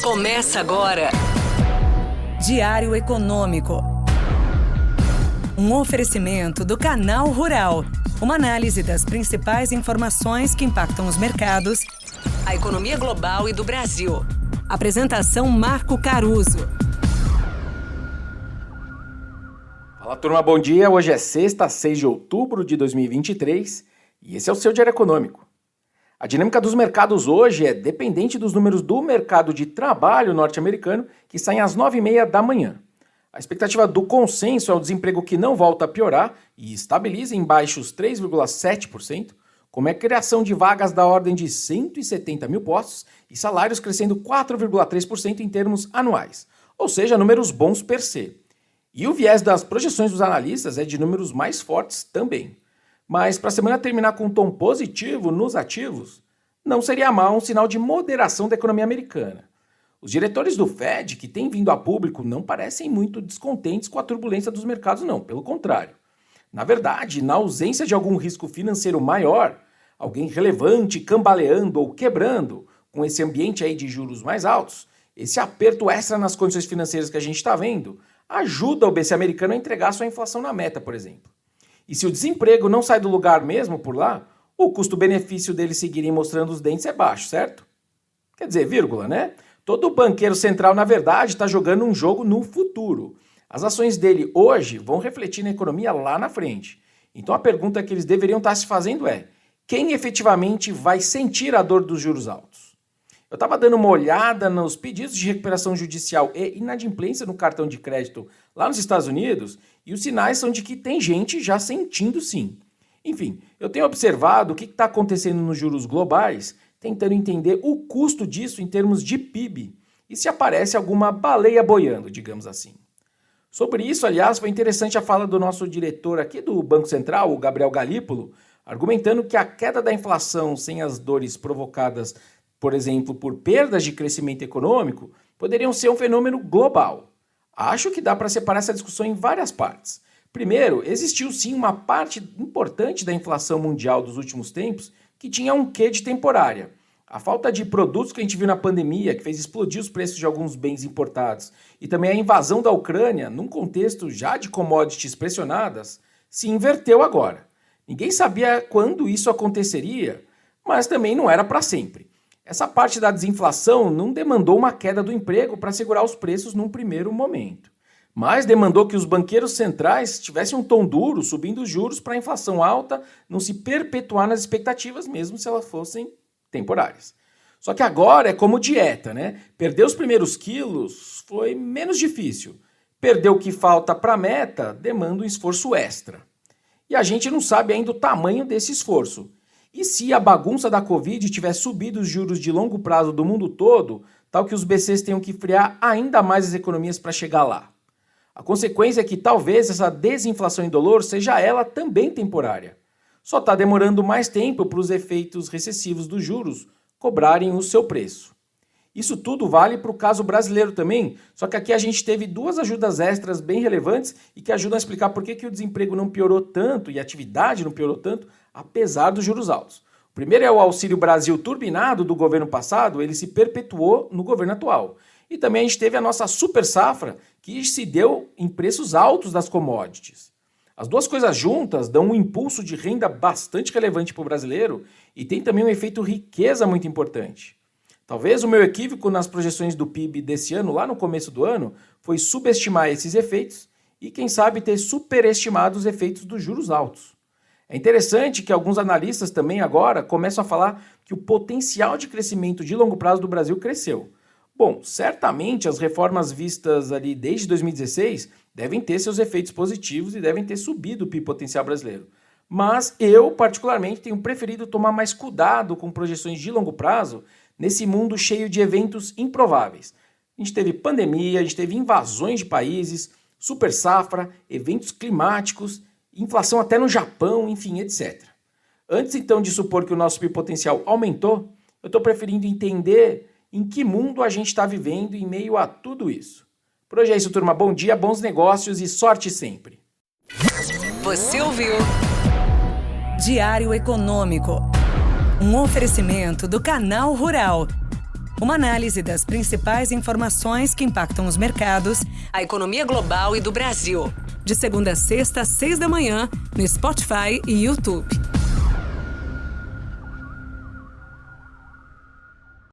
Começa agora. Diário Econômico. Um oferecimento do Canal Rural. Uma análise das principais informações que impactam os mercados, a economia global e do Brasil. Apresentação Marco Caruso. Fala, turma, bom dia. Hoje é sexta, 6 de outubro de 2023 e esse é o seu Diário Econômico. A dinâmica dos mercados hoje é dependente dos números do mercado de trabalho norte-americano, que saem às 9h30 da manhã. A expectativa do consenso é o desemprego que não volta a piorar e estabiliza em baixos 3,7%, como é a criação de vagas da ordem de 170 mil postos e salários crescendo 4,3% em termos anuais, ou seja, números bons per se. E o viés das projeções dos analistas é de números mais fortes também. Mas para a semana terminar com um tom positivo nos ativos, não seria mal um sinal de moderação da economia americana. Os diretores do Fed, que têm vindo a público, não parecem muito descontentes com a turbulência dos mercados, não, pelo contrário. Na verdade, na ausência de algum risco financeiro maior, alguém relevante cambaleando ou quebrando, com esse ambiente aí de juros mais altos, esse aperto extra nas condições financeiras que a gente está vendo, ajuda o BC americano a entregar sua inflação na meta, por exemplo. E se o desemprego não sai do lugar mesmo por lá, o custo-benefício deles seguirem mostrando os dentes é baixo, certo? Quer dizer, vírgula, né? Todo banqueiro central, na verdade, está jogando um jogo no futuro. As ações dele hoje vão refletir na economia lá na frente. Então a pergunta que eles deveriam estar se fazendo é: quem efetivamente vai sentir a dor dos juros altos? Eu estava dando uma olhada nos pedidos de recuperação judicial e inadimplência no cartão de crédito lá nos Estados Unidos e os sinais são de que tem gente já sentindo sim. Enfim, eu tenho observado o que está acontecendo nos juros globais, tentando entender o custo disso em termos de PIB e se aparece alguma baleia boiando, digamos assim. Sobre isso, aliás, foi interessante a fala do nosso diretor aqui do Banco Central, o Gabriel Galípolo, argumentando que a queda da inflação sem as dores provocadas, por exemplo, por perdas de crescimento econômico, poderiam ser um fenômeno global. Acho que dá para separar essa discussão em várias partes. Primeiro, existiu sim uma parte importante da inflação mundial dos últimos tempos que tinha um quê de temporária. A falta de produtos que a gente viu na pandemia, que fez explodir os preços de alguns bens importados, e também a invasão da Ucrânia, num contexto já de commodities pressionadas, se inverteu agora. Ninguém sabia quando isso aconteceria, mas também não era para sempre. Essa parte da desinflação não demandou uma queda do emprego para segurar os preços num primeiro momento, mas demandou que os banqueiros centrais tivessem um tom duro, subindo os juros para a inflação alta não se perpetuar nas expectativas, mesmo se elas fossem temporárias. Só que agora é como dieta, né? Perder os primeiros quilos foi menos difícil. Perder o que falta para a meta demanda um esforço extra. E a gente não sabe ainda o tamanho desse esforço. E se a bagunça da Covid tiver subido os juros de longo prazo do mundo todo, tal que os BCs tenham que frear ainda mais as economias para chegar lá? A consequência é que talvez essa desinflação indolor seja ela também temporária. Só está demorando mais tempo para os efeitos recessivos dos juros cobrarem o seu preço. Isso tudo vale para o caso brasileiro também, só que aqui a gente teve duas ajudas extras bem relevantes e que ajudam a explicar por que o desemprego não piorou tanto e a atividade não piorou tanto, apesar dos juros altos. O primeiro é o Auxílio Brasil turbinado do governo passado, ele se perpetuou no governo atual. E também a gente teve a nossa super safra, que se deu em preços altos das commodities. As duas coisas juntas dão um impulso de renda bastante relevante para o brasileiro e tem também um efeito riqueza muito importante. Talvez o meu equívoco nas projeções do PIB desse ano, lá no começo do ano, foi subestimar esses efeitos e, quem sabe, ter superestimado os efeitos dos juros altos. É interessante que alguns analistas também agora começam a falar que o potencial de crescimento de longo prazo do Brasil cresceu. Bom, certamente as reformas vistas ali desde 2016 devem ter seus efeitos positivos e devem ter subido o PIB potencial brasileiro. Mas eu, particularmente, tenho preferido tomar mais cuidado com projeções de longo prazo nesse mundo cheio de eventos improváveis. A gente teve pandemia, a gente teve invasões de países, super safra, eventos climáticos, inflação até no Japão, enfim, etc. Antes, então, de supor que o nosso PIB potencial aumentou, eu estou preferindo entender em que mundo a gente está vivendo em meio a tudo isso. Por hoje é isso, turma. Bom dia, bons negócios e sorte sempre. Você ouviu? Diário Econômico. Um oferecimento do Canal Rural. uma análise das principais informações que impactam os mercados, a economia global e do Brasil. De segunda a sexta, às 6 da manhã, no Spotify e YouTube.